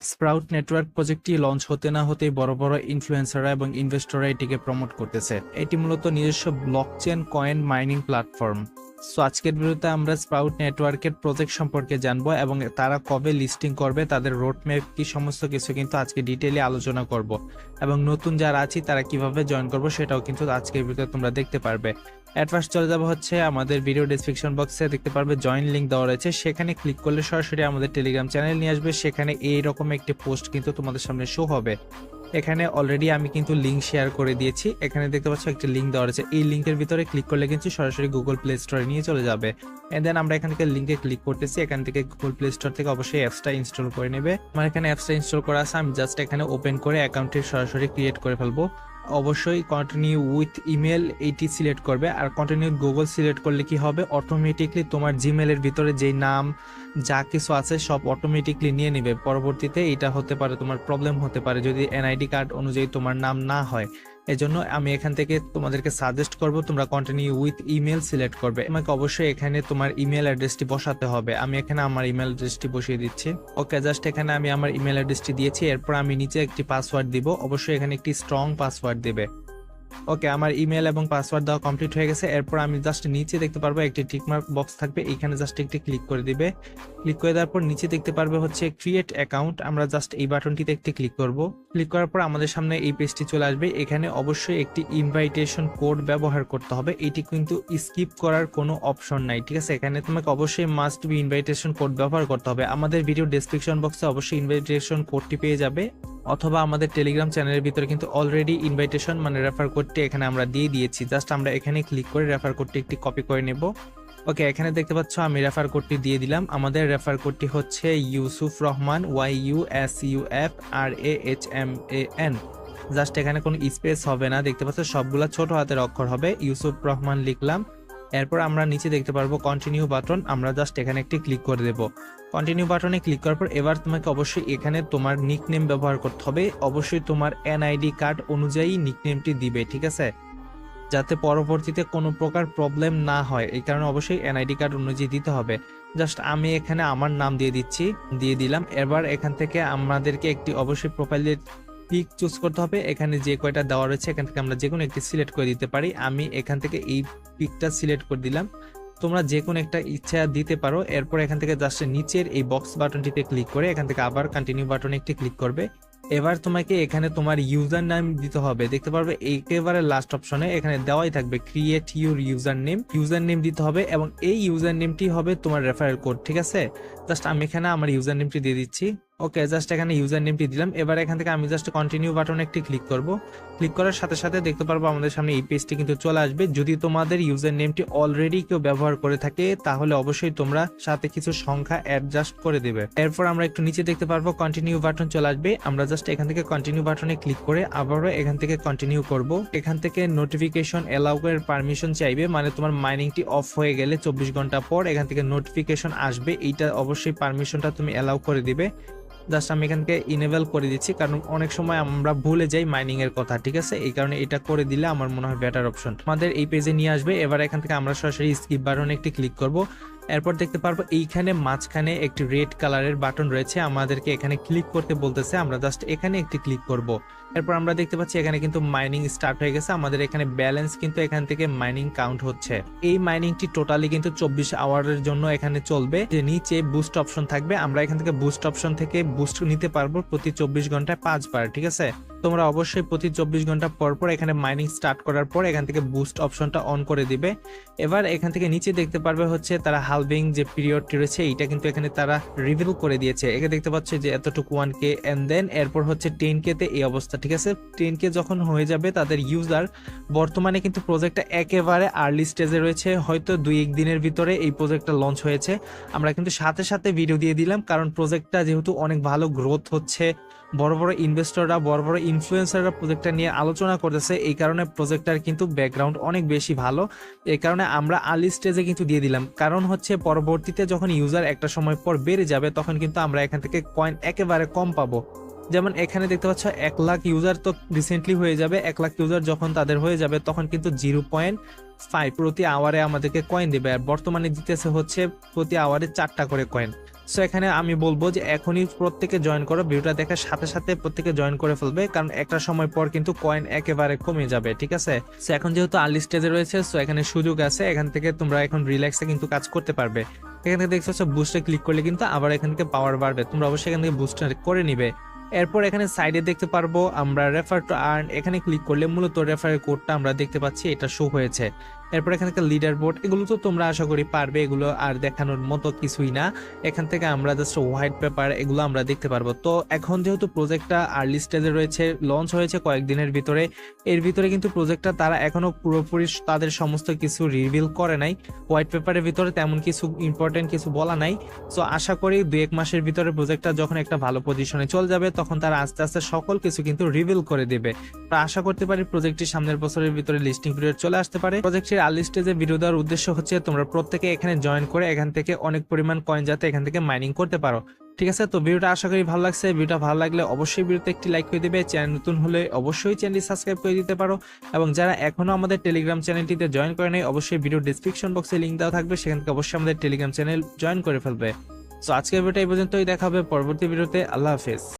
Sprout network প্রজেক্টটি launch হতে না হতেই বড় বড় ইনফ্লুয়েন্সাররা এবং ইনভেস্টররা এটিকে প্রমোট করতেছে। এটি মূলত নিজস্ব blockchain coin mining platform. So আজকের ভিডিওতে আমরা স্প্রাউট নেটওয়ার্কের প্রজেক্ট সম্পর্কে জানবো এবং তারা কবে লিস্টিং করবে, তাদের রোডম্যাপ কি, সমস্ত কিছু কিন্তু আজকে ডিটেইলি আলোচনা করব এবং নতুন যারা আছি তারা কিভাবে জয়েন করবো সেটাও কিন্তু আজকের ভিডিওতে তোমরা দেখতে পারবে। এট ফার্স্ট চলে যাবো হচ্ছে আমাদের ভিডিও ডেসক্রিপশন বক্সে দেখতে পারবে জয়েন লিঙ্ক দেওয়া রয়েছে, সেখানে ক্লিক করলে সরাসরি আমাদের টেলিগ্রাম চ্যানেল নিয়ে আসবে। সেখানে এইরকম একটি পোস্ট কিন্তু তোমাদের সামনে শো হবে। এখানে অলরেডি আমি কিন্তু লিঙ্ক শেয়ার করে দিয়েছি। এখানে দেখতে পাচ্ছ একটি লিঙ্ক দেওয়া রয়েছে, এই লিঙ্কের ভিতরে ক্লিক করলে কিন্তু সরাসরি গুগল প্লে স্টোরে নিয়ে চলে যাবে। এন্ড দেন আমরা এখান থেকে লিঙ্কে ক্লিক করতেছি, এখান থেকে গুগল প্লে স্টোর থেকে অবশ্যই অ্যাপসটা ইনস্টল করে নেবে। আমার এখানে অ্যাপসটা ইনস্টল করা আছে, আমি জাস্ট এখানে ওপেন করে অ্যাকাউন্টটি সরাসরি ক্রিয়েট করে ফেলবো। অবশ্যই continue with email eighty select করবে, আর কন্টিনিউ গুগল সিলেক্ট করলে কি হবে, অটোমেটিকলি তোমার জিমেলের ভিতরে যেই নাম যা কিছু আছে সব অটোমেটিকলি নিয়ে নেবে। পরবর্তীতে এটা হতে পারে তোমার প্রবলেম হতে পারে যদি এনআইডি কার্ড অনুযায়ী তোমার নাম না হয়। এজন্য আমি এখান থেকে তোমাদেরকে সাজেস্ট করব তোমরা কন্টিনিউ উইথ ইমেল সিলেক্ট করবে। তোমাকে অবশ্যই এখানে তোমার ইমেল অ্যাড্রেসটি বসাতে হবে। আমি এখানে আমার ইমেল অ্যাড্রেসটি বসিয়ে দিচ্ছি। ওকে, জাস্ট এখানে আমি আমার ইমেল অ্যাড্রেসটি দিয়েছি। এরপর আমি নিচে একটি পাসওয়ার্ড দিব, অবশ্যই এখানে একটি স্ট্রং পাসওয়ার্ড দিবে। ওকে, আমার ইমেল এবং পাসওয়ার্ড দেওয়া কমপ্লিট হয়ে গেছে। এরপর আমি জাস্ট নিচে দেখতে পারবো একটি টিকমার্ক বক্স থাকবে, এখানে জাস্ট একটি ক্লিক করে দিবে। ক্লিক করে দেওয়ার পর নিচে দেখতে পারবে হচ্ছে ক্রিয়েট অ্যাকাউন্ট, আমরা জাস্ট এই বাটনটিতে একটি ক্লিক করব। ক্লিক করার পর আমাদের সামনে এই পেজটি চলে আসবে। এখানে অবশ্যই একটি ইনভাইটেশন কোড ব্যবহার করতে হবে, এটি কিন্তু স্কিপ করার কোনো অপশন নাই, ঠিক আছে। এখানে তোমাকে অবশ্যই মাস্ট বি ইনভাইটেশন কোড ব্যবহার করতে হবে। আমাদের ভিডিও ডেসক্রিপশন বক্সে অবশ্যই ইনভাইটেশন কোডটি পেয়ে যাবে, অথবা আমাদের টেলিগ্রাম চ্যানেলের ভিতরে কিন্তু অলরেডি ইনভাইটেশন মানে রেফার কোডটি এখানে আমরা দিয়ে দিয়েছি। জাস্ট আমরা এখানে ক্লিক করে রেফার কোডটি একটি কপি করে নেব। ওকে, এখানে দেখতে পাচ্ছ আমি রেফার কোডটি দিয়ে দিলাম। আমাদের রেফার কোডটি হচ্ছে ইউসুফ রহমান, YUSUFRAHMAN। জাস্ট এখানে কোনো স্পেস হবে না, দেখতে পাচ্ছ সবগুলা ছোট হাতের অক্ষর হবে। ইউসুফ রহমান লিখলাম। এরপর আমরা নিচে দেখতে পারবো কন্টিনিউ বাটন, আমরা জাস্ট এখানে একটি ক্লিক করে দেব। কন্টিনিউ বাটনে ক্লিক করার পর এবার তোমাকে অবশ্যই এখানে তোমার নিকনেম ব্যবহার করতে হবে। অবশ্যই তোমার এনআইডি কার্ড অনুযায়ী নিকনেমটি দিবে, ঠিক আছে, যাতে পরবর্তীতে কোনো প্রকার প্রবলেম না হয়। এই কারণে অবশ্যই এনআইডি কার্ড অনুযায়ী দিতে হবে। জাস্ট আমি এখানে আমার নাম দিয়ে দিচ্ছি, দিয়ে দিলাম। এবার এখান থেকে আমাদেরকে একটি অবশ্যই প্রোফাইলের পিক চুজ করতে হবে। এখানে যে কয়টা দেওয়া রয়েছে এখান থেকে আমরা যে কোনো একটি সিলেক্ট করে দিতে পারি। আমি এখান থেকে এই পিকটা সিলেক্ট করে দিলাম, তোমরা যে কোনো একটা ইচ্ছা দিতে পারো। এরপর এখান থেকে জাস্ট নিচের এই বক্স বাটনটিতে ক্লিক করে এখান থেকে আবার কন্টিনিউ বাটনে একটি ক্লিক করবে। এবার তোমাকে এখানে তোমার ইউজার নেম দিতে হবে, দেখতে পারবে একেবারে লাস্ট অপশনে এখানে দেওয়াই থাকবে create your user name. User name দিতে হবে এবং এই ইউজার নেমটি হবে তোমার রেফারেল কোড, ঠিক আছে। জাস্ট আমি এখানে আমার ইউজার নেমটি দিয়ে দিচ্ছি। ওকে, জাস্ট এখানে ইউজার নেমটি দিলাম। এবার এখান থেকে আমি জাস্ট কন্টিনিউ বাটনে একটি ক্লিক করব। ক্লিক করার সাথে সাথে দেখতে পারবো আমাদের সামনে এই পেজটি কিন্তু চলে আসবে। যদি তোমাদের ইউজার নেমটি অলরেডি কেউ ব্যবহার করে থাকে তাহলে অবশ্যই তোমরা সাথে কিছু সংখ্যা অ্যাডজাস্ট করে দেবে। এরপর আমরা একটু নিচে দেখতে পারবো কন্টিনিউ বাটন চলে আসবে, আমরা জাস্ট এখান থেকে কন্টিনিউ বাটনে ক্লিক করে আবারও এখান থেকে কন্টিনিউ করব। এখান থেকে নোটিফিকেশন এলাউ করে পারমিশন চাইবে, মানে তোমার মাইনিংটি অফ হয়ে গেলে 24 ঘন্টা পর এখান থেকে নোটিফিকেশন আসবে, এইটা অবশ্যই পারমিশনটা তুমি এলাউ করে দিবে। জাস্ট আমি এখানকে ইনেবল করে দিচ্ছি, কারণ অনেক সময় আমরা ভুলে যাই মাইনিং এর কথা, ঠিক আছে। এই কারণে এটা করে দিলে আমার মনে হয় বেটার অপশন। আমাদের এই পেজে নিয়ে আসবে। এবার এখান থেকে আমরা সরাসরি স্কিপ বাটনে একটি ক্লিক করব। এরপর দেখতে পারবো এইখানে মাঝখানে একটি রেড কালারের বাটন রয়েছে, আমাদেরকে এখানে ক্লিক করতে বলতেছে, আমরা জাস্ট এখানে একটি ক্লিক করব। এরপর আমরা দেখতে পাচ্ছি এখানে কিন্তু মাইনিং স্টার্ট হয়ে গেছে। আমাদের এখানে ব্যালেন্স কিন্তু এখান থেকে মাইনিং কাউন্ট হচ্ছে। এই মাইনিংটি টোটালি কিন্তু 24 আওয়ারের জন্য এখানে চলবে। যে নিচে বুস্ট অপশন থাকবে, আমরা এখান থেকে বুস্ট অপশন থেকে বুস্ট নিতে পারবো প্রতি 24 ঘন্টায় 5 বার, ঠিক আছে। তোমরা অবশ্যই প্রতি 24 ঘন্টা পর পর এখানে মাইনিং স্টার্ট করার পর এখান থেকে বুস্ট অপশনটা অন করে দিবে। এবার এখান থেকে নিচে দেখতে পারবে হচ্ছে তারা হালভিং যে পিরিয়ডটি রয়েছে এইটা কিন্তু এখানে তারা রিভিল করে দিয়েছে। এখানে দেখতে পাচ্ছে যে এতটুকু 1K এন্ড দেন এরপর হচ্ছে 10K তে এই অবস্থা, ঠিক আছে। 10K যখন হয়ে যাবে তাদের ইউজার, বর্তমানে কিন্তু প্রজেক্টটা একেবারে আর্লি স্টেজে রয়েছে, হয়তো 2-1 দিনের ভিতরে এই প্রজেক্টটা লঞ্চ হয়েছে। আমরা কিন্তু সাথে সাথে ভিডিও দিয়ে দিলাম, কারণ প্রজেক্টটা যেহেতু অনেক ভালো গ্রোথ হচ্ছে, বড় বড় ইনভেস্টররা বড় বড় ইনফ্লুয়েন্সাররা প্রজেক্টটা নিয়ে আলোচনা করতেছে, এই কারণে প্রজেক্টটার কিন্তু ব্যাকগ্রাউন্ড অনেক বেশি ভালো। এই কারণে আমরা আর্লি স্টেজে কিন্তু দিয়ে দিলাম, কারণ হচ্ছে পরবর্তীতে যখন ইউজার একটা সময় পর বেড়ে যাবে তখন কিন্তু আমরা এখান থেকে কয়েন একেবারে কম পাবো। যেমন এখানে দেখতে পাচ্ছ 1 লাখ ইউজার তো রিসেন্টলি হয়ে যাবে। 1 লাখ ইউজার যখন তাদের হয়ে যাবে তখন কিন্তু 0.5 প্রতি আওয়ারে আমাদেরকে কয়েন দেবে, আর বর্তমানে দিতেছে হচ্ছে প্রতি আওয়ারে 4টা করে কয়েন। সো এখানে আমি বলবো যে এখনই প্রত্যেকে জয়েন করো, ভিডিওটা দেখার সাথে সাথে প্রত্যেকে জয়েন করে ফেলবে, কারণ একটা সময় পর কিন্তু কয়েন একেবারে কমে যাবে, ঠিক আছে। সো এখন যেহেতু আর্লি স্টেজে রয়েছে, সো এখানে সুযোগ আছে, এখান থেকে তোমরা এখন রিল্যাক্সে কিন্তু কাজ করতে পারবে। এখান থেকে দেখছো বুস্টে ক্লিক করলে কিন্তু আবার এখান থেকে পাওয়ার বাড়বে, তোমরা অবশ্যই এখান থেকে বুস্টার করে নিবে। এরপর এখানে সাইডে দেখতে পারবো আমরা রেফার টু আর্ন, এখানে ক্লিক করলে মূলত রেফারের কোডটা আমরা দেখতে পাচ্ছি, এটা শো হয়েছে। এরপর এখানে লিডার বোর্ড, এগুলো তো তোমরা আশা করি পারবে, এগুলো আর দেখানোর মতো কিছুই না। এখান থেকে আমরা জাস্ট হোয়াইট পেপার এগুলো আমরা দেখতে পারবো। তো এখন যেহেতু প্রজেক্টটা আর্লি স্টেজে রয়েছে, লঞ্চ হয়েছে কয়েকদিনের ভিতরে, এর ভিতরে কিন্তু প্রজেক্টটা তারা এখনো পুরোপুরি তাদের সমস্ত কিছু রিভিল করে নাই, হোয়াইট পেপারের ভিতরে তেমন কিছু ইম্পর্টেন্ট কিছু বলা নাই। সো আশা করি 2-1 মাসের ভিতরে প্রজেক্টটা যখন একটা ভালো পজিশনে চলে যাবে, তখন তারা আস্তে আস্তে সকল কিছু কিন্তু রিভিল করে দেবে। আশা করতে পারি প্রজেক্টটি সামনের বছরের ভিতরে লিস্টিং পিরিয়ড চলে আসতে পারে। প্রজেক্টের আর্লি স্টেজে ভিডিও দেওয়ার উদ্দেশ্য হচ্ছে তোমরা প্রত্যেকে এখানে জয়েন করে এখান থেকে অনেক পরিমাণ কয়েন যাতে এখান থেকে মাইনিং করতে পারো, ঠিক আছে। তো ভিডিওটা আশা করি ভালো লাগছে, ভিডিওটা ভালো লাগলে অবশ্যই ভিডিওতে একটি লাইক করে দিবে, চ্যানেল নতুন হলে অবশ্যই চ্যানেলটি সাবস্ক্রাইব করে দিতে পারো, এবং যারা এখনো আমাদের টেলিগ্রাম চ্যানেলটিতে জয়েন করে নাই অবশ্যই ভিডিও ডেসক্রিপশন বক্সে লিংক দেওয়া থাকবে, সেখান থেকে অবশ্যই আমাদের টেলিগ্রাম চ্যানেল জয়েন করে ফেলবে। তো আজকের ভিডিওটা এই পর্যন্তই, দেখা হবে পরবর্তী ভিডিওতে। আল্লাহ হাফেজ।